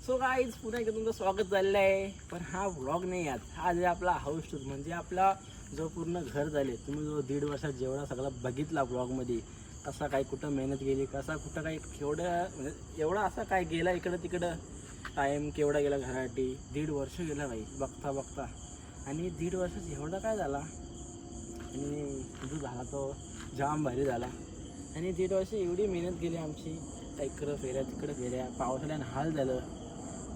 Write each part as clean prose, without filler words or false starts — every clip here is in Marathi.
सो गाईज पुन्हा एकदा तुमचं स्वागत झालेलं आहे. पण हा व्लॉग नाही आज, हा आहे आपला हाऊस टूर. म्हणजे आपला जो पूर्ण घर झाले, तुम्ही जो 1.5 वर्षात जेवढा सगळा बघितला ब्लॉगमध्ये, कसा काय कुठं मेहनत गेली, कसा कुठं काय केवढं म्हणजे एवढा असा काय गेला इकडं तिकडं, टाईम केवढा गेला घरासाठी. 1.5 वर्ष गेला बाई बघता बघता. आणि 1.5 वर्षात एवढा काय झाला, आणि जो झाला तो जाम भारी झाला. आणि 1.5 वर्ष एवढी मेहनत गेली आमची, इकडं फेऱ्या तिकडं फेऱ्या, पावसाळ्यानं हाल झालं.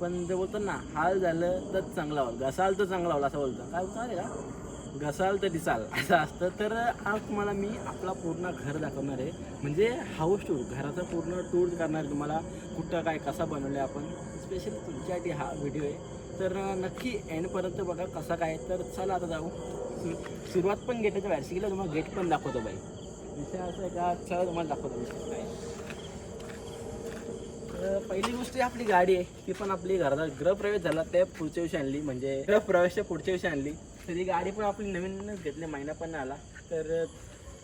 पण ते बोलतात ना, हाल झालं तर चांगला होईल, घसाल तर चांगला होईल असं बोलतं. काय बोलतं का, घसाल तर दिसाल असं असतं. तर आज तुम्हाला मी आपला पूर्ण घर दाखवणार आहे. म्हणजे हाऊस टूर, घराचा पूर्ण टूर करणार आहे तुम्हाला. कुठं काय कसं बनवलं आहे आपण, स्पेशली तुमच्यासाठी हा व्हिडिओ आहे. तर नक्की एंडपर्यंत बघा कसा काय. तर चला आता जाऊ. सुरुवात पण गेटाच्या बाहेर शिकला, तुम्हाला गेट पण दाखवतो बाई. विषय असं आहे का, चला तुम्हाला दाखवतो विषय काय. पहिली गोष्ट आपली गाडी आहे, ती पण आपली घराचा गृहप्रवेश झाला त्या पुढच्या दिवशी आणली. म्हणजे गृहप्रवेशच्या पुढच्या दिवशी आणली. तर ही गाडी पण आपली नवीनच घेतली, महिना पण आला. तर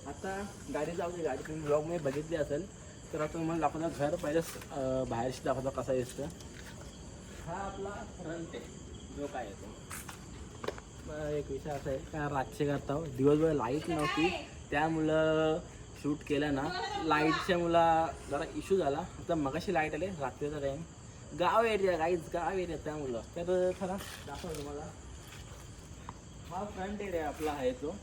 आता गाडी जाऊ दे, गाडी तुम्ही ब्लॉगमध्ये बघितली असेल. तर आता तुम्हाला दाखवतो घर पहिलेच बाहेरशी दाखवतो कसा दिसतं. हा आपला फ्रंट आहे जो काय येतो. एक विषय असा आहे का, रातचे करता दिवसभर लाईट नव्हती, त्यामुळं शूट केलं ना, लाईटच्या मुला जरा इश्यू झाला. आता मगाशी लाईट आले, रात्रीचा टाईम. गाव एरिया गाईच, गाव एरिया त्यामुळं. तर खरा दाखवतो तुम्हाला. हा फ्रंट एरिया आपला आहे तो.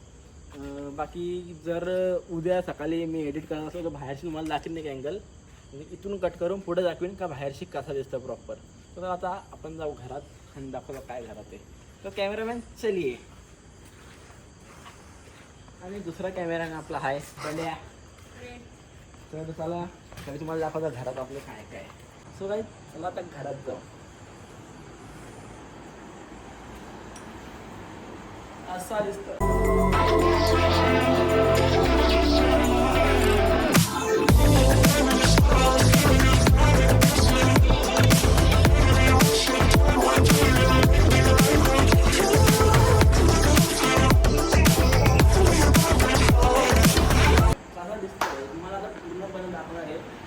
बाकी जर उद्या सकाळी मी एडिट करत असतो तर बाहेरशी तुम्हाला दाखवेन एक अँगल, म्हणजे इथून कट करून पुढे दाखवेन का बाहेरशी कसा दिसतं प्रॉपर. तर आता आपण जाऊ घरात आणि दाखवतो काय घरात आहे. तर कॅमेरामॅन चलिये. आणि दुसरा कॅमेरामॅन आपला आहे बंड्या. तर चला तरी तुम्हाला दाखवतो घरात आपलं काय काय. सो काय, चला आता घरात जाऊ. असा दिसतं.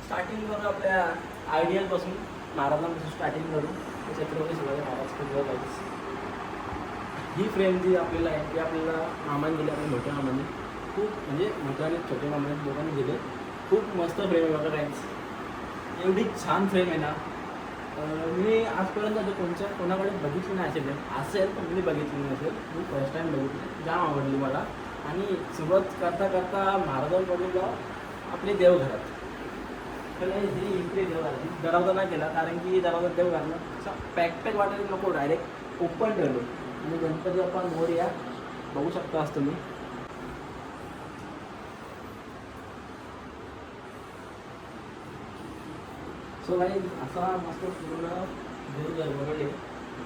स्टार्टिंग आपल्या आयडियलपासून, महाराजांपासून स्टार्टिंग करू. छत्रपती शिवाजी महाराज खूप. ही फ्रेम जी आपल्याला आहे ती आपल्याला मामाने दिली, आपल्या मोठ्या मामाने. खूप म्हणजे मोठ्या आणि छोट्या मामाने दोघांनी दिले. खूप मस्त फ्रेम आहे बघा फ्रेंड्स. एवढी छान फ्रेम आहे ना, मी आजपर्यंत कोणाकडे बघितली नाही असेल पण मी बघितली नसेल. मी फर्स्ट टाईम बघितली, जाम आवडली मला. आणि सुरुवात करता करता महाराजांकडून जाऊ आपले देवघरात. तर ही इकडे दरवाजा नाही केला, कारण की दरवाजा देव घालणं पॅक वाटायला नको, डायरेक्ट ओपन ठेवलो. आणि गणपती आपण मोरया बघू शकता आज तुम्ही. सो काही असा मस्त पूर्ण देव बनवले.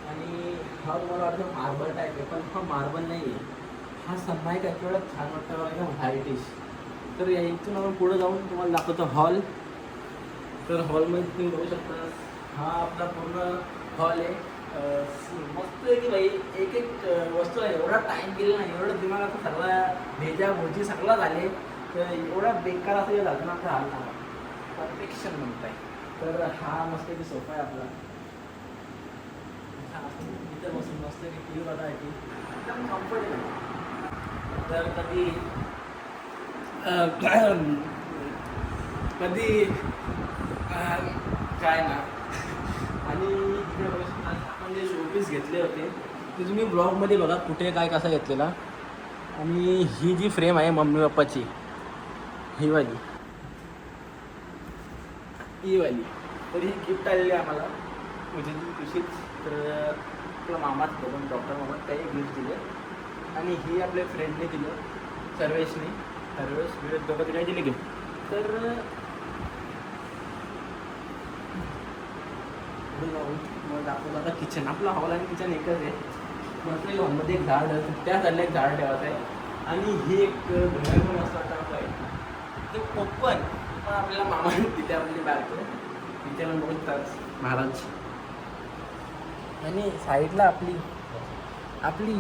आणि हा तुम्हाला वाटतं मार्बल टाईप आहे, पण हा मार्बल नाही आहे, हा सनमाईक आहे. केवढा छान वाटतं बघा, व्हाईटिश. तर इथून आपण पुढे जाऊन तुम्हाला दाखवतो हॉल. तर हॉलमध्ये तुम्ही बघू शकता, हा आपला पूर्ण हॉल आहे. मस्त आहे की भाई, एक एक वस्तू आहे. एवढा टाईम गेला नाही, एवढं दिमागात सगळा भेजा भोजी सगळं झाले. तर एवढा बेकार असं झालं ना आता हाल, परफेक्शन म्हणताय. तर हा मस्त की सोफा आहे आपला. इथं बसून मस्त की टी व्ही बघायची, एकदम कम्फर्टेबल. तर कधी काय ना. आणि आपण जे शोपीस घेतले होते ते तुम्ही ब्लॉगमध्ये बघा कुठे काय कसा घेतलेला. आणि ही जी फ्रेम आहे मम्मी पप्पाची, ही वाली, तर ही गिफ्ट आलेली आहे आम्हाला, म्हणजे खुशीच. तर आपला मामाच बघून डॉक्टर मामा त्याही गिफ्ट दिले. आणि ही आपल्या फ्रेंडने दिलं, सर्वेश विरोध दोघं तिने दिले गिफ्ट. तर मला दाखवलं आता किचन. आपला हॉल आणि किचन एकच आहे. म्हटलं हॉलमध्ये एक झाड, त्या साईडला एक झाड ठेवायचं आहे. आणि ही एक धुण्यार पण असं टाप आहे, ते ओपन पण आपल्याला मामाने तिथे आपली बारको तिथे पण बघतात महाराज. आणि साईडला आपली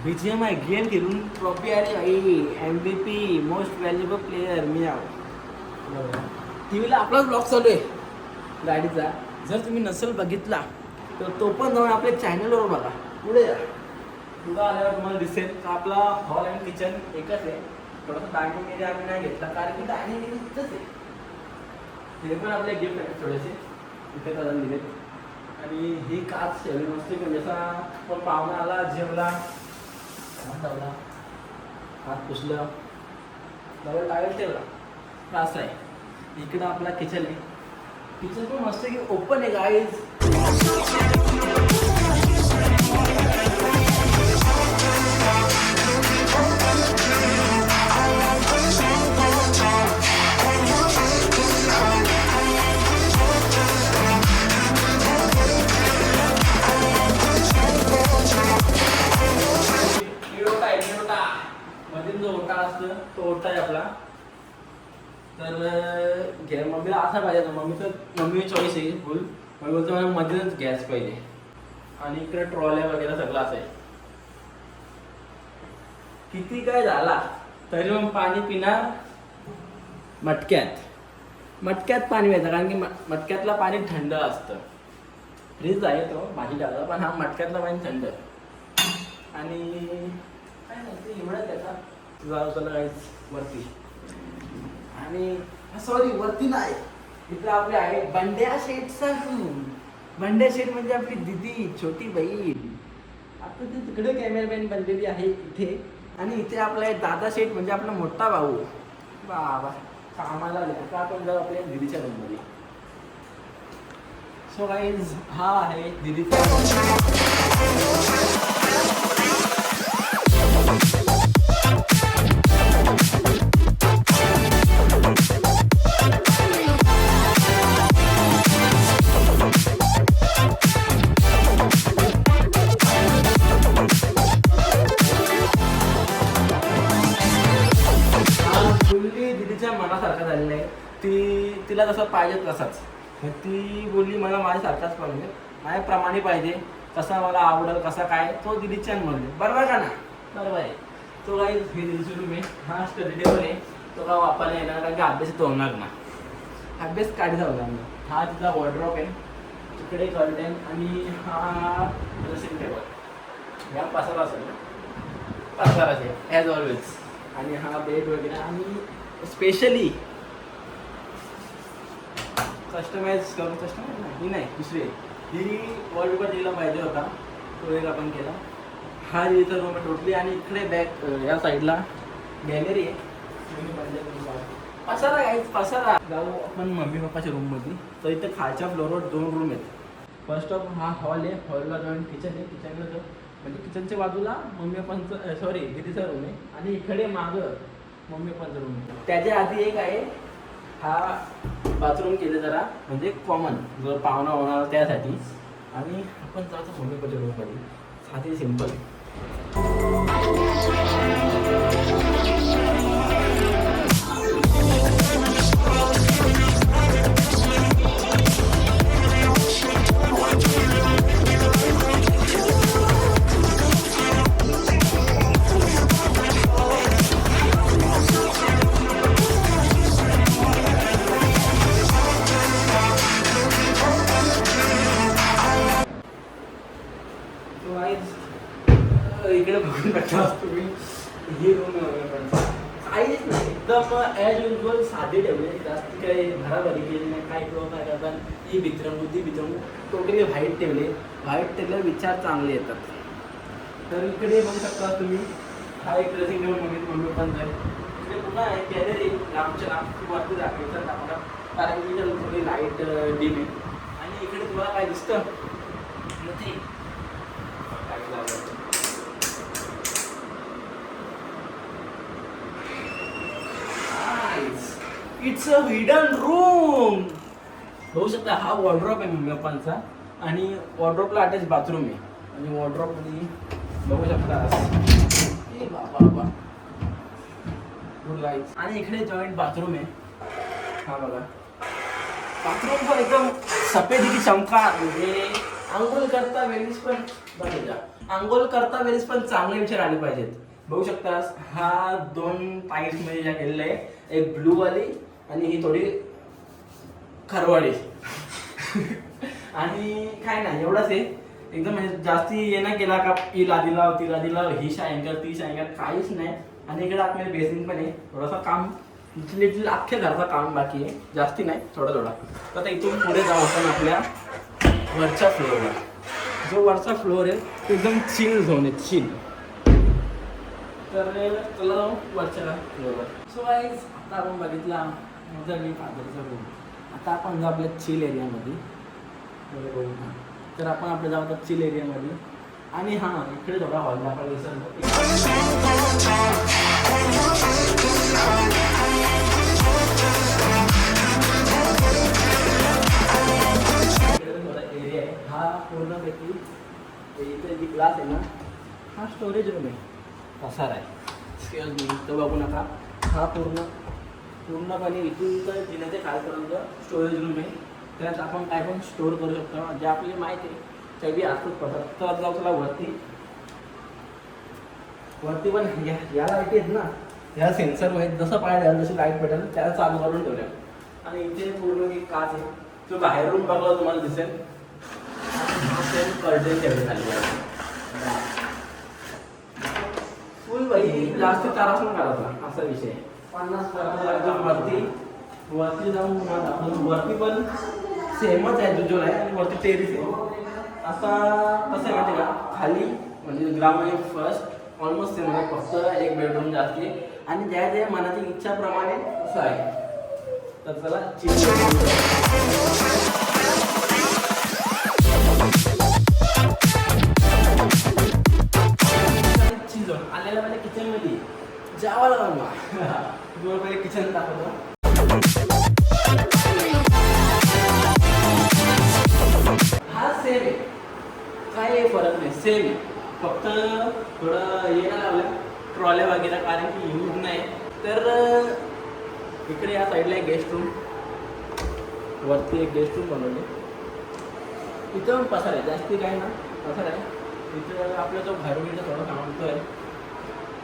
BGMI गेम खेळून ट्रॉफी आली भाई, MVP मोस्ट व्हॅल्युएबल प्लेयर मी आहो. टी व्हीला आपलाच ब्लॉग चालू आहे गाडीचा. जर तुम्ही नसेल बघितला तर तो पण जाऊन आपल्या चॅनलवर बघा. पुढे या, पुढं आल्यावर तुम्हाला दिसेल तर आपला हॉल आणि किचन एकच आहे. थोडासा डायनिंग एरिया आम्ही नाही घेतला कारण की डायनिंग एरिया इथंच आहे. हे पण आपले गिफ्ट आहेत थोडेसे इथे करून दिलेत. आणि ही काच ठेवली मस्त म्हणजे जसा पण पाहुणा आला जेवला ठेवला हात पुसलं डबल टावेल ठेवला तर असं आहे. इकडं आपला किचन आहे. किचन पण मस्त की ओपन आहे गाईज. मधील जो ओटा असतो तो ओटा आहे आपला. तर मम्मीला असा पाहिजे. मम्मी चॉईस आहे फुल. मम्मी बोलतो मला मधीलच गॅस पाहिजे. आणि इकडे ट्रॉल्या वगैरे सगळं असं आहे. किती काय झाला तरी मग पाणी पिणार मटक्यात. मटक्यात पाणी प्यायचं कारण की मटक्यातलं पाणी थंड असतं. फ्रीज आहे तो भाजी टाकला पण हा मटक्यातलं पाणी थंड. आणि काय नाही एवढंच त्याचा तुझा काहीच वरती. आणि सॉरी वरती नाही, इथं आपले आहे बंड्या शेठचा रूम. बंड्या शेठ म्हणजे आपली दिदी छोटी बहीण. आता ती तिकडे कॅमेरामॅन बनलेली आहे इथे. आणि इथे आपला दादा शेठ म्हणजे आपला मोठा भाऊ. बाबा कामाला का आपण जाऊ आपल्या दिदीच्या रूम मध्ये. सो गाईज हा आहे दिदीचा. दिदीच्या मनासारखं झालेलं आहे. तिला जसं पाहिजे तसाच. ती बोलली मला माझ्यासारखाच पाहिजे, माझ्याप्रमाणे पाहिजे, कसा मला आवडेल कसा काय तो दिदीच्या बोलले. बरोबर का ना? बरोबर आहे. तो काही हे दिदीची रूम आहे. हा स्टडी टेबल आहे. तो का वापरला येणार कारण की अभ्यास तो होणार ना. अभ्यास काढायचा होणार ना. हा तिचा वॉर्डरोब आहे. तिकडे कर्टन आणि हा ड्रेसिंग टेबल. या पसारा असेल पसारा असेल ॲज ऑलवेज. आणि हा बेड वगैरे. आणि स्पेशली कस्टमाइज करून ही नाही दुसरी ही वॉलपेपर दिला पाहिजे होता तो एक आपण केला. हा इथं रूम आहे टोटली. आणि इकडे बॅक या साईडला गॅलरी आहे. पसारा आहे पसारा. जाऊ आपण मम्मी पप्पाच्या रूममध्ये. तर इथं खालच्या फ्लोअरवर 2 रूम आहेत. फर्स्ट ऑफ हा हॉल आहे. हॉलला जाऊन किचन आहे. किचनला जाऊन म्हणजे किचनच्या बाजूला मम्मी पप्पांचं सॉरी दिदीचा रूम आहे. आणि इकडे मागं मम्मी पप्पांचा रूम आहे. त्याच्या आधी एक आहे हा बाथरूम केलं जरा म्हणजे कॉमन जो पाहुणा होणार त्यासाठी. आणि आपण जातो मम्मी पप्पाच्या रूममध्ये. साधी सिंपल. इकडे बघून बघता तुम्ही ही रूम काहीच नाही एकदम ॲज युजल साधे ठेवले. जास्त काही भराभरी केली नाही. काय किंवा काय करतात ही भित्रमू ती भित्रमू टोटली व्हाईट ठेवले. व्हाईट ठेवल्यावर विचार चांगले येतात. तर इकडे बघू शकता तुम्ही हा एक ड्रेसिंग टेबल मम्मी पण जाईल. इकडे पुन्हा आहे गॅलरी लांबच्या लांब वरती दाखवायचं आपल्याला कारण की थोडी लाईट डीम आहे. आणि इकडे तुम्हाला काय दिसतं ते इट्स अ हिडन रूम. बघू शकता हा वॉर्डरोब आहे मम्मी पप्पांचा. आणि वॉर्डरोबला अटॅच बाथरूम आहे. आणि वॉर्डरोब मध्ये बघू शकता गुड लाईट. आणि इकडे जॉईंट बाथरूम आहे. हा बघा बाथरूम पण एकदम सफेद की चमका. म्हणजे आंघोळ करता वेळेस पण बघा आंघोळ करता वेळेस पण चांगले विचार आले पाहिजेत. बघू शकता हा 2 टाईल्स मध्ये ज्या केलेला आहे. एक ब्लू वाली आणि ही थोडी खरवाडी. आणि काय नाही एवढंच आहे. एकदम म्हणजे जास्ती ये नाही केला का ही लादी लाव ती लादी लाव ही शायंकर ती शायंकर काहीच नाही. आणि इकडे आतमध्ये बेसिंग पण आहे. थोडंसं काम लिटली अख्ख्या घरचं काम बाकी आहे, जास्ती नाही थोडा थोडा. तर आता इथून पुढे जाऊ आपण आपल्या वरच्या फ्लोअरवर. जो वरचा फ्लोअर आहे तो एकदम चिल झोन आहे, चिल. तर चला जाऊ वरच्या फ्लोअरवर. सो गाईज आता आपण बघितला माझा मी फादरचा रूम. आता आपण जाऊ आपल्या चिल एरियामध्ये. तर आपण आपल्या जाऊ आता चिल एरियामध्ये. आणि हां इकडे थोडा हॉल दाखवायला विसरलो. एरिया आहे हा पूर्णपैकी इथे जी ग्लास आहे ना हा स्टोरेज रूम आहे. पसार आहे तो बघू नका. हा पूर्णपणे इथून तर जिन्याच्या खालपर्यंत स्टोरेज रूम आहे. त्यात आपण काय पण स्टोअर करू शकतो जे आपल्याला माहिती आहे ते बी असतंच पसार. तर जाऊ चला वरती पण या लाईटी आहेत ना, ह्या सेन्सर आहेत. जसं पाहिजे जशी लाईट पेटेल त्याला चालू करून ठेवल्या. आणि इथे पूर्ण एक काच आहे तो बाहेरून बघायला तुम्हाला दिसेल. कर्टन ठेवले खाली फुल बाई जास्त त्रास पण करायचा असा विषय. 50 वरती जाऊन वरती पण सेमच आहे जो आहे आणि वरती टेरिस आहे. असा कसं आहे माहिती का खाली म्हणजे ग्राउंड फर्स्ट ऑलमोस्ट सेम आहे, फक्त एक बेडरूम जास्त आहे. आणि ज्या ज्या मनाची इच्छाप्रमाणे असं आहे. तर चला आलेला माझ्या किचन मध्ये जेवायला लागला. तुम्हाला पहिले किचन दाखवतो. हा सेम आहे, काय फरक नाही, सेम. फक्त थोडं हे नाही लावलं ट्रॉल्या वगैरे कारण की यूज नाही. तर इकडे या साईडला एक गेस्ट रूम, वरती एक गेस्ट रूम बनवले. इथं पण पसार आहे जास्ती काय ना पसार आहे. इथं आपला जो घरोघरीचा थोडा थांबतोय.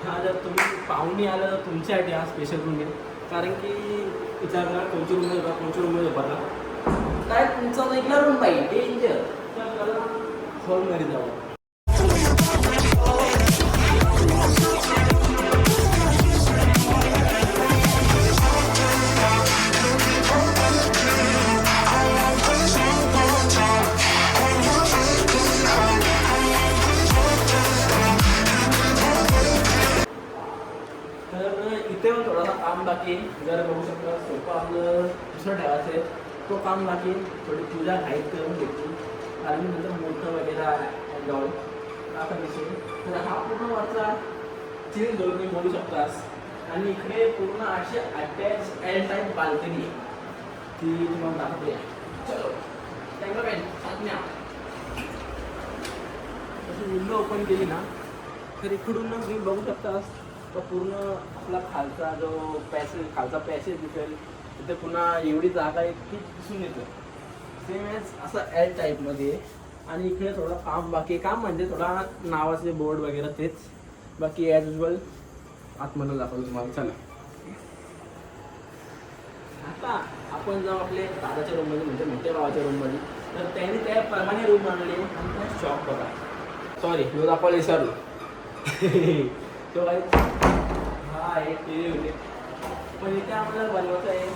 हा जर तुम्ही पाहुणे आलं तर तुमच्यासाठी हा स्पेशल रूम आहे. कारण की विचार करा कोणची रूममध्ये होता कोणच्या रूममध्ये होता काय तुमचा एकला रूम पाहिजे डेंजर. तर हॉलमध्ये जाऊ. इथे पण थोडासा काम बाकी जर बघू शकता. सोफा आपलं दुसरं ठेवायचं आहे तो काम बाकी. थोडी पूजा घाईत करून घेतली कारण नंतर मोठं वगैरे जाऊन आता दिसून. तर हा पूर्ण वरचा चिल जोड तुम्ही बोलू शकतास. आणि इकडे पूर्ण अशी अटॅच एल टाईप बाल्कनी ती तुम्हाला दाखवते. चलो त्यांना काय साधण्या तशी विंडो ओपन केली ना तर इकडून तुम्ही बघू शकतास तर पूर्ण आपला खालचा जो खालचा पॅसेज दिसेल. तिथे पुन्हा एवढी जागा आहे की दिसून येतं. सेम एज असं एल टाईपमध्ये. आणि इकडे थोडं काम बाकी काम म्हणजे थोडा नावाचे बोर्ड वगैरे तेच बाकी ॲज युजल आतमध्ये दाखवलं तुम्हाला. चला आता आपण जाऊ आपले दादाच्या रूममध्ये म्हणजे मोठ्या भावाच्या रूममध्ये. तर त्यांनी त्याप्रमाणे रूम आणले आणि त्या शॉप बघा. सॉरी मी दाखवायला विसरलो. तो काही हा आहे ते होते पण इथे आम्हाला बनवायचं आहे.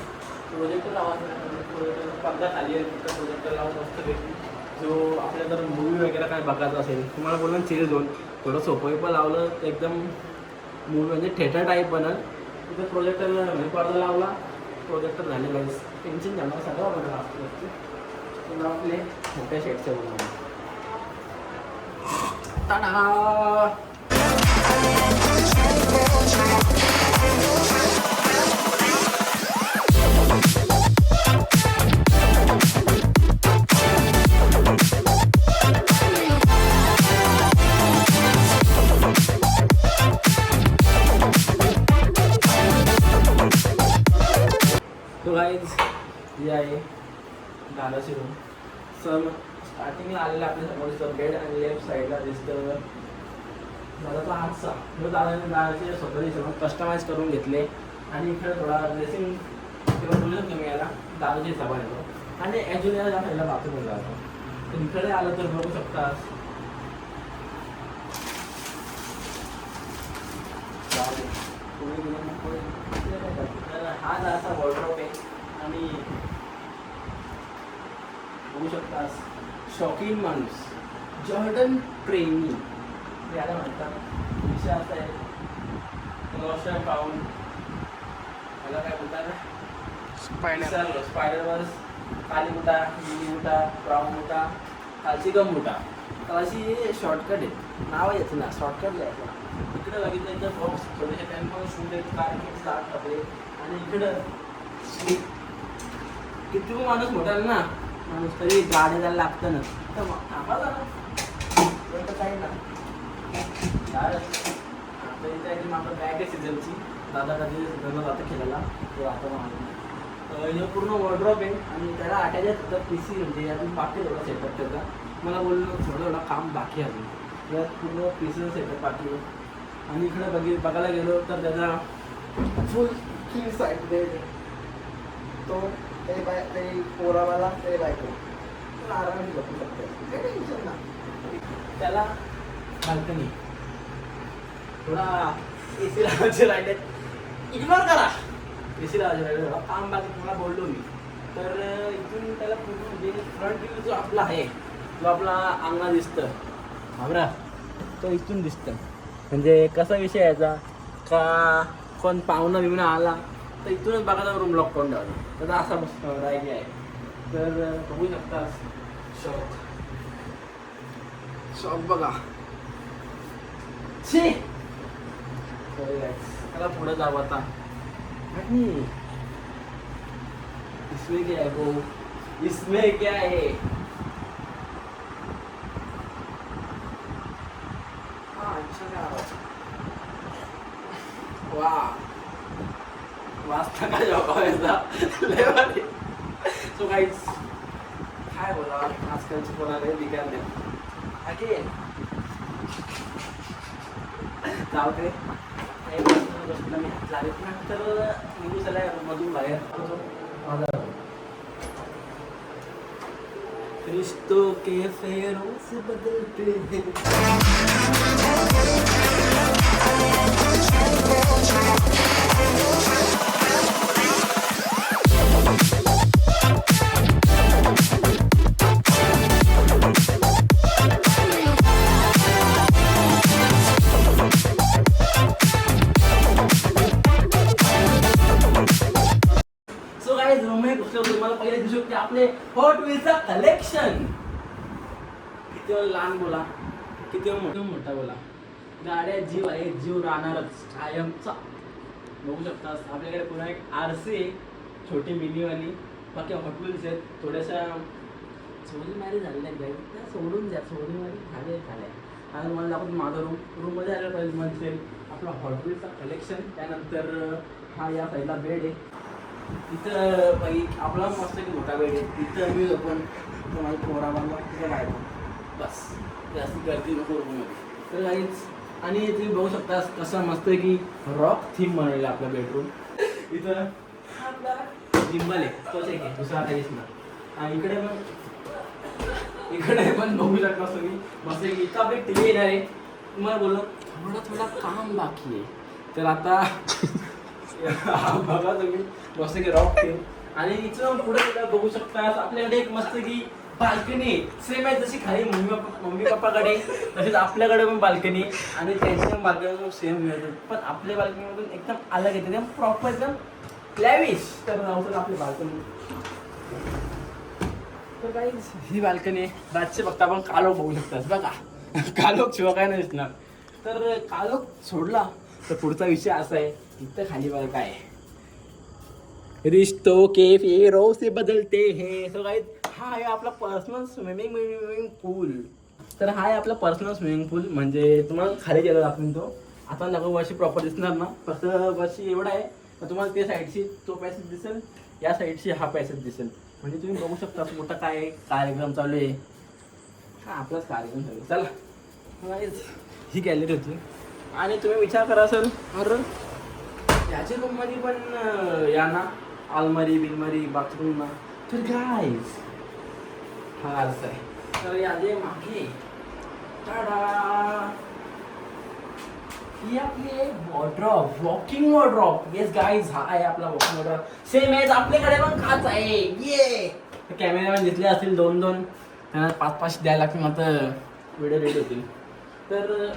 प्रोजेक्टर लावायचं नाही. प्रोजेक्टर पडदा खाली आहे तिथं प्रोजेक्टर लावून मस्त भेटली. जो आपल्या जर मूवी वगैरे काय बघायचं असेल तुम्हाला बोलून चिल झोन थोडं सोपं पण लावलं तर एकदम मूवी म्हणजे थिएटर टाईप बनल. तिथं प्रोजेक्टर म्हणजे पडदा लावला प्रोजेक्टर झाले पाहिजे टेन्शन झालं सगळं बनवलं असतं. पुन्हा आपले मोठ्या शेटच्या बनवलं टाडा. तो गाईज ही आहे दादाची रूम. सर स्टार्टिंगला आलेला आपल्या समोरचं बेड आणि लेफ्ट साईडला दिसतं दादाचा हातचा. दादाचे स्वतःचे कस्टमाइज करून घेतले. आणि इकडे थोडा ड्रेसिंग टेबल बोलू शकतो मी याला दादाची हिसाबा येतो. आणि ॲक्च्युली याला साईडला बाथरूम जातो. इकडे आलं तर बघू शकतास तर हा असा वॉर्डरोब आहे आणि बघू शकतास शौकीन माणूस जॉर्डन प्रेमी याला म्हणतात. विषय असा आहे क्लॉशर पाहून मला काय बोलतात स्पायडर काली मुठा मिनी मुठा ब्राऊन मुठा कालची गम मुठा तर अशी शॉर्टकट आहे नाव येतं ना शॉर्टकट लिहायचं. इकडे बघितलं तर बॉक्स थोडेसे टेम्पो शूट आहेत कारण की स्टार्ट कपडे आणि इकडं किती माणूस मोठा ना माणूस तरी गाडी जायला लागतं ना तर मग थांबा जरा काही ना आपलं बॅग आहे सीझनची दादा कधी घरला जातं खेळायला तो आता मग हे पूर्ण वॉर्डरोब आहे आणि त्याला अटॅच होतं पी सी म्हणजे अजून बाकी थोडा सेटअप त्याचा मला बोललो थोडं काम बाकी आहे अजून यात पूर्ण पी सीचं सेटअप बाकी आहे. आणि इकडे बघायला गेलो तर त्याचा फुल किंग साईड बेड तो ते पोरावाला ते बायको आरामाने बघू शकतो काही टेन्शन ना. त्याला बाल्कनी थोडा ए सी लावायचे राहिले इग्नोर करा ए सी लावायचे राहिले थोडा काम बाकी तुम्हाला बोललो मी तर इथून त्याला पूर्ण म्हणजे फ्रंट व्ह्यू जो आपला आहे जो आपला अंगणा दिसतं हाबरा तो इथून दिसतं. म्हणजे कसा विषय यायचा का कोण पाहुणा बिवणा आला तर इथूनच बघायला रूम लॉक करून ठेवला त्याचा असा मस्त आयडिया आहे. तर बघू शकता शॉप बघा छे त्याला पुढे जाऊ आता आणि इसमें क्या है वो इसमें क्या है वाचता का जॉबायचा सो गाईज काय बोला आजकालची कोणाला बिकार द्या अगेन जाऊ दे मी चालेल नंतर निघू चला मधून बाहेर रिश्तों के फेरों से बदलते हैं. तुम्हाला पहिले दिसू शकते आपले हॉट व्हीलचा कलेक्शन किती लहान बोला किती मोठा बोला गाड्या जीव आहे जीव राहणारच कायमचा. बघू शकता आपल्याकडे पुन्हा एक आरसी छोटी मिनीवाली बाकी हॉट व्हील्स आहेत थोड्याशा सोडी मारी झालेल्या आहेत त्या सोडून द्या सोडी मारी झाले आणि मला दाखवतो माझा रूममध्ये आलं पाहिजे म्हणजे आपला हॉट व्हील्सचा कलेक्शन. त्यानंतर हा या साईडला बेड आहे तिथं बाई आपला मस्त की मोठा बेड आहे तिथं मी आपण माझ्या पोराबांना तिथं बाहेर बस जास्त गर्दी नको रूममध्ये तर काहीच. आणि तुम्ही बघू शकता कसं मस्त आहे की रॉक थीम बनवलेला आपला बेडरूम. इथं आपला जिंबल आहे तोच एक आहे दुसरा काहीच ना. इकडे पण बघू शकता तुम्ही मस्त की इथं आपली टी व्ही येणार आहे. तुम्हाला बोललो थोडा काम बाकी आहे तर आता बघा तुम्ही मस्त की रॉक थीम. आणि इथं पुढे बघू शकता आपल्याकडे एक मस्त की बाल्कनी सेम आहे जशी खाली मम्मी पप्पाकडे तसेच आपल्याकडे पण बाल्कनी आणि त्यांच्या बाल्कनी सेम मिळतात पण आपल्या बाल्कनीमधून एकदम अलग येते एकदम प्रॉपर एकदम लॅविश. तर नव्हतं आपली बाल्कनी तर काही ही बाल्कनी आहे. रातचे बघता आपण कालोख बघू शकतात बघा कालोख शिवाय काय नाही दिसणार. तर कालोख सोडला तर पुढचा विषय असा आहे इथं खाली बघा काय रिश्तों के फेरों से बदलते हैं. सो गाइस हा आहे आपला पर्सनल स्विमिंग पूल. तर हा आहे आपला पर्सनल स्विमिंग पूल म्हणजे तुम्हाला खाली गेला आपण तो आता नको वर्षी प्रॉपर दिसणार ना फक्त वर्षी एवढा आहे तर तुम्हाला त्या साईडची तो पॅसेज दिसेल या साईडची हा पॅसेज दिसेल. म्हणजे तुम्ही बघू शकता मोठा काय कार्यक्रम चालू आहे हा आपलाच कार्यक्रम चालू आहे. चला ही गॅलरी होती आणि तुम्ही विचार करा सर अरे याच्या रूममध्ये पण या ना अलमारी बिलमारी बाथरूम ना तर गाईज हा आरसा आहे तर यादी मागे टाडा, ही आपली wardrobe, walking wardrobe. Yes guys, हा आहे आपला वॉकिंग वॉर्डरोब. सेम एज आपल्याकडे पण खाच आहे. ये कॅमेरामॅन घेतले असतील 2-2, त्यांना 5-5 द्यायला लागतील, मात्र व्हिडिओ रेडी होतील. तर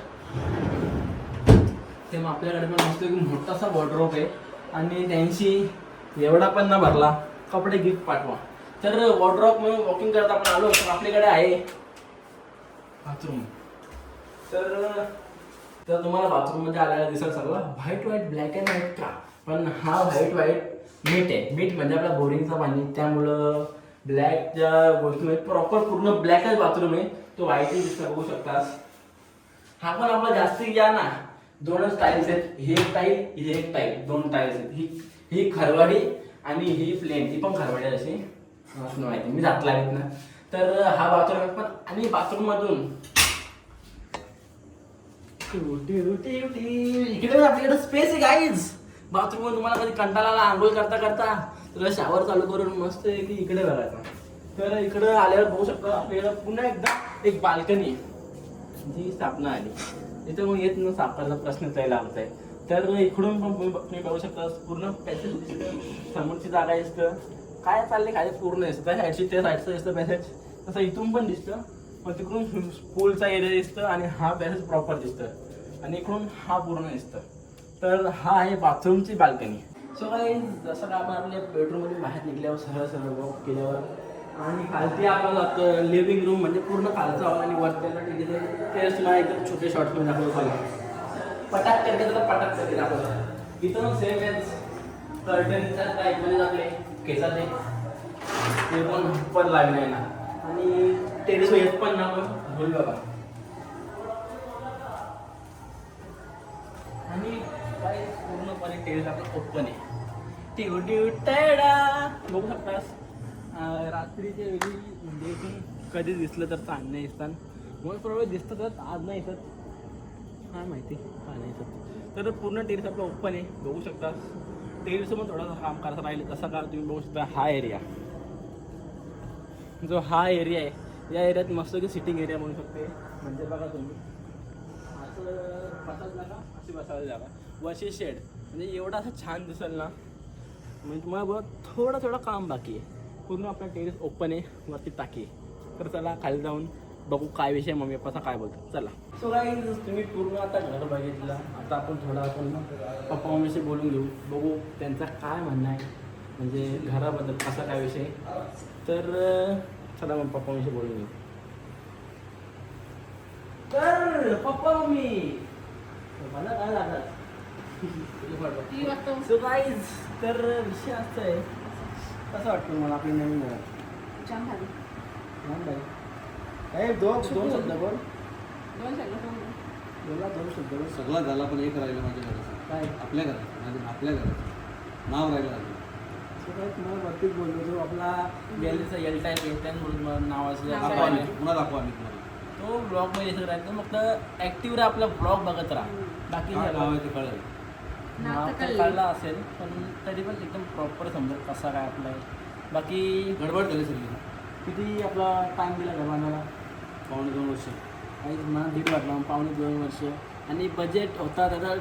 ते मग आपल्याकडे पण मस्त एक मोठासा वॉर्डरोब आहे आणि त्यांशी एवढा पण न भरला, कपडे गिफ्ट पाठवा. तर वॉर्डरोब म्हणून वॉकिंग करत आपण आलो तर आपल्याकडे आहे बाथरूम. तर तुम्हाला बाथरूम मध्ये आल्याला दिसेल सगळं व्हाईट ब्लॅक अँड व्हाईट का, पण हा व्हाईट मीठ आहे. मीठ म्हणजे आपला बोरिंगचं पाणी, त्यामुळं ब्लॅकच्या गोष्टी प्रॉपर पूर्ण ब्लॅकच बाथरूम आहे. तो व्हाईटही दिसला, बघू शकतास. हा पण आपला जास्ती घ्या ना, 2च टाईल्स आहेत. ही एक टाईल, ही एक टाईल, 2 टाईल्स आहेत. ही खरवाडी आणि ही प्लेन, ही पण खरवाडी अशी माहिती, मी जात लागत ना. तर हा बाथरूम पण, आणि बाथरूम मधून इकडे आपल्याकडे स्पेस आहे गाईज. बाथरूम मध्ये तुम्हाला कधी कंटाळाला आंघोळ करता करता तुला शावर चालू करून मस्त आहे की इकडे बघायचा. तर इकडे आल्यावर बघू शकतो आपल्याकडे पुन्हा एकदा एक बाल्कनी जी स्थापना आली. इथे मग येत न सापडचा प्रश्न यायला आमचा आहे. तर इकडून पण तुम्ही बघू शकता पूर्ण पॅसेज दिसतं, समोरची जागा दिसतं, काय चाललंय खाली पूर्ण दिसतं. त्या साईडची त्या साईडचं दिसतं पॅसेज, तसं इथून पण दिसतं. पण तिकडून पूलचा एरिया दिसतं आणि हा पॅसेज प्रॉपर दिसतं आणि इकडून हा पूर्ण दिसतं. तर हा आहे बाथरूमची बाल्कनी. सो काही जसं का आपण आपल्या बेडरूममध्ये बाहेर निघल्यावर सरळ वॉक केल्यावर आणि खालती आपण जातो लिव्हिंग रूम, म्हणजे पूर्ण खालचा हॉल आणि वरतीला तिथे तेच मला एकदम छोटे शॉर्ट्स मध्ये दाखवलं. पटाक करके दाखवलं. इथं सेम एज कर्टनच्या टाईपमध्ये आपले केसाचे ते पण लागले ना, आणि टेरेस येत पण ना पण बोल बघा. आणि काय पूर्णपणे टेरेस आपलं ओपन आहे. बघू शकतास. रात्रीच्या वेळी म्हणजे कधी दिसलं तर चांगलं नाही दिसतात, मग प्रॉब्लेम दिसतं तर आज नाही येतात, काय माहिती काय नाही येतात. तर पूर्ण टेरेस आपलं ओपन आहे, बघू शकता. टेरेसचं पण थोडंसं काम करायचं राहिलं तसं का तुम्ही बघू शकता. हा एरिया जो हा एरिया आहे, या एरियात मस्त की सिटिंग एरिया म्हणू शकते. म्हणजे बघा तुम्ही असं बसायला जागा, अशी बसायला जागा, वरची शेड, म्हणजे एवढा असं छान दिसेल ना. म्हणजे तुम्हाला बघा थोडं काम बाकी आहे. पूर्ण आपला टेरेस ओपन आहे, वरती टाकी आहे. तर चला खाली जाऊन बघू काय विषय, मम्मी पप्पाचा काय बोलतो. चला. सो काही तुम्ही पूर्ण आता घर बघितलं, आता आपण थोडा आपण पप्पा मम्मीशी बोलून घेऊ, बघू त्यांचा काय म्हणणं आहे म्हणजे घराबद्दल असा काय विषय. तर चला मग पप्पा मम्मीशी बोलून घेऊ. तर पप्पा मम्मी मला काय लागत. सो गाईज, तर विषय असा आहे, कसं वाटतं मला आपली नवीन घरात? छान भारी. छान भाई. काय दोन शब्द बोल. दोन शब्द बोला, 2 शब्द बोल. सगळं झाला पण एक राहिलं माझ्या घराचं. काय? आपल्या घराचं, आपल्या घराचं नाव राहिलं लागलं. सो काय तुम्हाला वरतीच बोललो, जो आपला गॅलरीचा एल टाईप आहे त्यामुळे नावाचं दाखवा आम्ही तुम्हाला. तो ब्लॉगमध्ये येत राहतो, फक्त ॲक्टिव्ह राहा, आपला ब्लॉग बघत राहा. बाकी काय नाव आहे ते कळलं. नाव तर कळलं असेल, पण तरी पण एकदम प्रॉपर समजेल कसा काय आपला आहे. बाकी गडबड झाली सगळी. किती आपला टाईम दिला घर बांधायला? 2.5 वर्ष. काही मला 1.5 वाटला, 2.5 वर्ष. आणि बजेट होता त्याचा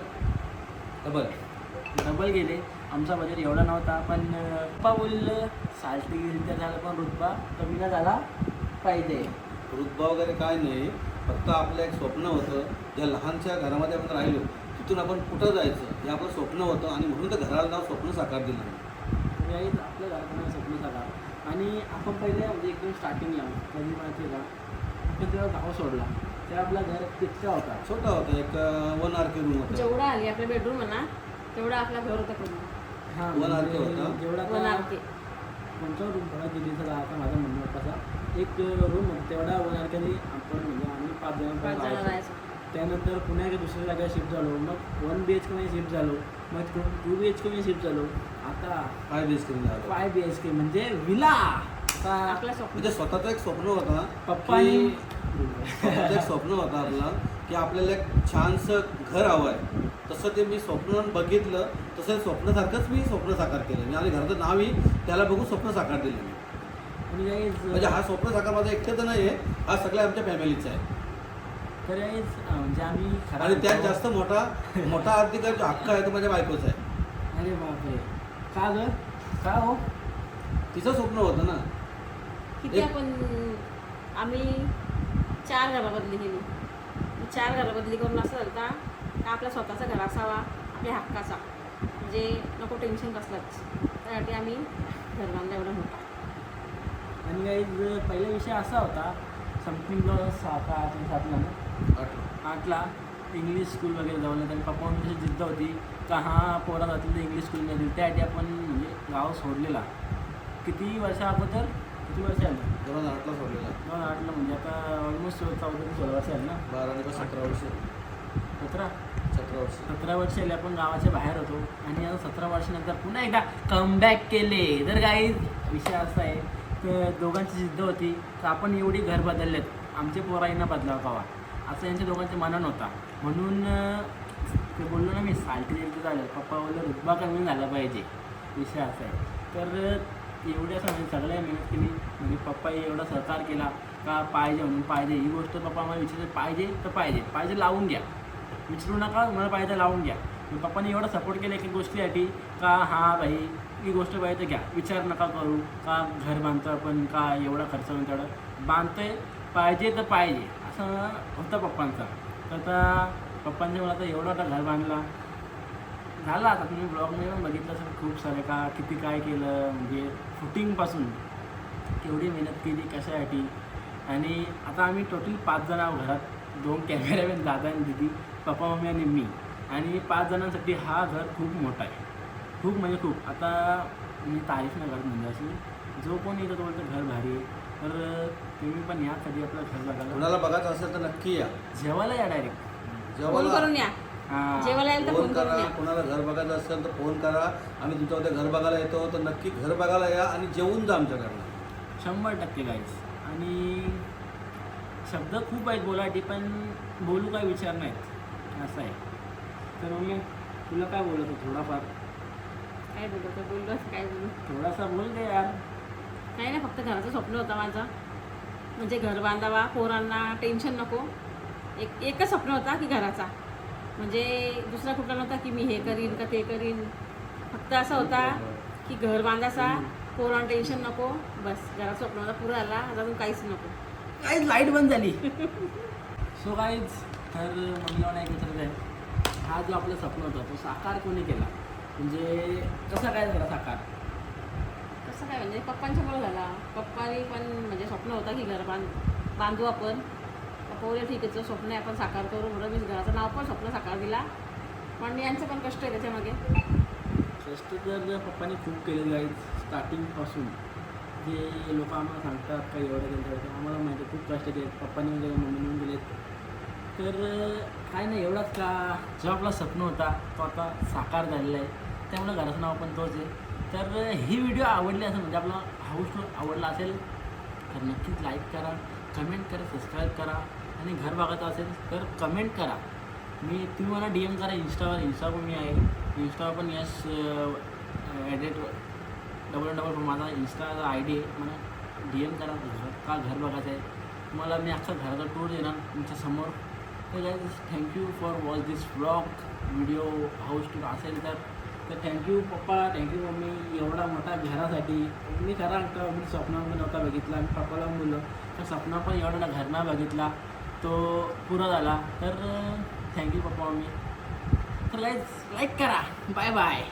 डबल गेले. आमचा बजेट एवढा नव्हता, पण पप्पा बोललं साल्टी झालं पण रुतबा कमी ना झाला पाहिजे. रुतबा वगैरे काय नाही, फक्त आपलं एक स्वप्न होतं. ज्या लहानशा घरामध्ये आपण राहिलो तिथून आपण कुठं जायचं हे आपलं स्वप्न होतं, आणि म्हणून तर घराला नाव स्वप्न साकार दिलं. आपल्या घरात स्वप्न साकार. आणि आपण पहिले म्हणजे एकदम स्टार्टिंगला कधी माहिती का, आपण तेव्हा गाव सोडला तेव्हा आपला घर तितका होता, छोटा होता, एक 1 RK रूम होता. जेवढा आली आपल्या बेडरूम म्हणा तेवढा आपला घर होता पूर्ण. हां 1 RK होता. जेवढा 1 RK. कोणता रूम थोडा दिल्लीचा आता माझा म्हणणं कसा एक रूम तेवढा 1 RK आपण म्हणजे आम्ही 5 जण राहायचं. त्यानंतर पुन्हा एक दुसऱ्या जागेवर शिफ्ट झालो, मग 1 BHK मध्ये शिफ्ट झालो, मग 2 BHK मध्ये शिफ्ट झालो, आता 5 BHK झालं. 5 BHK म्हणजे विला. आपला स्वप्न म्हणजे स्वतःचं एक स्वप्न होता पप्पानी स्वतःचं एक स्वप्न होता आपलं की आपल्याला एक छानसं घर हवं आहे. तसं ते मी स्वप्न बघितलं, तसं स्वप्नासारखंच मी स्वप्न साकार केलं मी, आणि घराचं नावही त्याला बघून स्वप्न साकार दिलं मी. आणि म्हणजे गाईज हा स्वप्न साकार माझा एकट्याचं नाही आहे, हा सगळ्या आमच्या फॅमिलीचा आहे. तर गाईज म्हणजे आम्ही खरं आणि त्यात म्हणतो- जास्त मोठा अधिकार जो हक्क आहे तो माझ्या बायकोचा आहे. अरे बापरे, का ग का हो? तिचं स्वप्न होतं ना. किती एक- आपण आम्ही 4 घरं बदली केली. 4 घरं बदली करून असं झालं का आपला स्वतःचं घर असावा, आपल्या हक्काचा, म्हणजे नको टेन्शन कसलंच. त्यासाठी आम्ही घर बांधलं एवढा मोठा. आणि गाईज पहिला विषय असा होता, समथिंग 7-8ला ना, 8ला इंग्लिश स्कूल वगैरे जाऊन आणि पप्पा कशी जिद्द होती का हा पोरा जातील तर इंग्लिश स्कूलमध्ये, त्यासाठी आपण म्हणजे गाव सोडलेला. किती वर्ष अगोदर, किती वर्ष आलं? 2008ला सोडलेला. 2008ला, म्हणजे आता ऑलमोस्ट 14-16 वर्ष आले ना. 12 आणि 17 वर्ष. 17 वर्ष. 17 वर्ष आले आपण गावाच्या बाहेर होतो आणि आता 17 वर्षानंतर पुन्हा एकदा कमबॅक केले. तर काही विषय असा आहे, तर दोघांची जिद्द होती तर आपण एवढी घर बदललेत, आमचे पोरांना बदलावं पावा असं यांच्या दोघांचे मनन होता. म्हणून ते बोललो ना मी, सालटी द्यायचं झालं, पप्पा बोललं रुतबा कमी झाला पाहिजे. विषय असा आहे. तर एवढ्या सगळ्या मेहनत केली, म्हणजे पप्पाही एवढा सहकार केला का पाहिजे म्हणून पाहिजे ही गोष्ट पप्पा आम्हाला विचारते, पाहिजे तर पाहिजे लावून घ्या, विचारू नका, मला पाहिजे लावून घ्या. मग पप्पाने एवढा सपोर्ट केला एक गोष्टीसाठी का हा भाई ही गोष्ट पाहिजे तर घ्या, विचार नका करू का घर बांधतो आपण, का एवढा खर्च होऊन तेवढं बांधतोय, पाहिजे तर पाहिजे असं होतं पप्पांचा. तर आता पप्पांनी मला आता एवढा मोठा घर बांधला झाला. आता तुम्ही ब्लॉगमध्ये पण बघितलं असेल खूप सारे का किती काय केलं, म्हणजे शूटिंगपासून केवढी मेहनत केली कशासाठी. आणि आता आम्ही टोटल 5 जण आहोत घरात, 2 कॅमेरामॅन, दादा आणि दिदी, पप्पा मम्मी आणि मी. आणि 5 जणांसाठी हा घर खूप मोठा आहे, खूप म्हणजे खूप. आता मी तारीफ नाही करत, म्हणजे अशी जो कोणी येतो तो बोलतो घर भारी आहे. तर तुम्ही पण या कधी आपलं घर बघायला, कुणाला बघायचं असेल तर नक्की या. जेवायला या डायरेक्ट. फोन जेवायला करून या, हां, जेवायला यायला तर फोन फोन करून करा. या. कोणाला घर बघायचं असेल तर फोन करा. आम्ही तुमच्या घर बघायला येतो, तर नक्की घर बघायला या आणि जेवून जा आमच्या घरला. 100% गाईज. आणि शब्द खूप आहेत बोलायचे, पण बोलू काय विचार नाहीत असं आहे. तर मग तुला काय बोलत होतं थोडाफार, काय बोलतो बोललो, काय बोलू. थोडासा बोल दे यार. नाही ना, फक्त घराचं स्वप्न होतं माझं, म्हणजे घर बांधावा, पोरांना टेन्शन नको. एकच स्वप्न होता की घराचा, म्हणजे दुसरा कुठला नव्हता की मी हे करीन का ते करीन. फक्त असा होता की घर बांधायचा, पोरांना टेन्शन नको, बस. घराचं स्वप्न होता, पुरा आला, अजून काहीच नको. काहीच लाईट बंद झाली. सो काहीच, तर मम्मीला नाही विचारत आहे, हा जो आपलं स्वप्न होता तो साकार कोणी केला, म्हणजे कसा काय झाला साकार? कसं काय म्हणजे पप्पांच्यामुळे झाला. पप्पानी पण म्हणजे स्वप्न होता की घर बांधू आपण. पप्पा बोलले ठीक आहे, तुझं स्वप्न आहे, आपण साकार करू. म्हणून मी घराचं नाव पण स्वप्न साकार दिला, पण यांचं पण कष्ट आहे त्याच्यामागे. कष्ट तर पप्पाने खूप केलेलं आहे स्टार्टिंगपासून. जे लोक आम्हाला सांगतात काही एवढं केलं तेवढं, आम्हाला माहिती आहे खूप कष्ट केलेत पप्पाने वगैरे, मम्मीने गेलेत. तर काय नाही एवढाच का, जो आपला स्वप्न होता तो आता साकार झालेला आहे, त्यामुळे घराचं नाव पण तोच आहे. तर ही व्हिडिओ आवडली असेल, म्हणजे आपला हाऊस टूर आवडला असेल तर नक्कीच लाईक करा, कमेंट करा, सबस्क्राईब करा. आणि घर बघायचं असेल तर कमेंट करा. तुम्ही मला DM करा इंस्टावर मी आहे, इंस्टावर पण यश ॲडेट डबल माझा इंस्टाचा ID आहे. मला DM करा का घर बघायचं आहे तुम्हाला, मी अख्खा घराचा टूर देणार तुमच्यासमोर. तर guys thank you for watch this vlog video. House tour असेल तर थँक्यू पप्पा, थँक्यू मम्मी, एवढा मोठा घरासाठी. मी खरा मी स्वप्नामध्ये नव्हता बघितला, मी पप्पाला बोललो तर स्वप्ना पण एवढा मोठा घर नाही बघितला, तो पुरा झाला. तर थँक्यू पप्पा मम्मी. तर गाईज लाईक करा. Bye bye.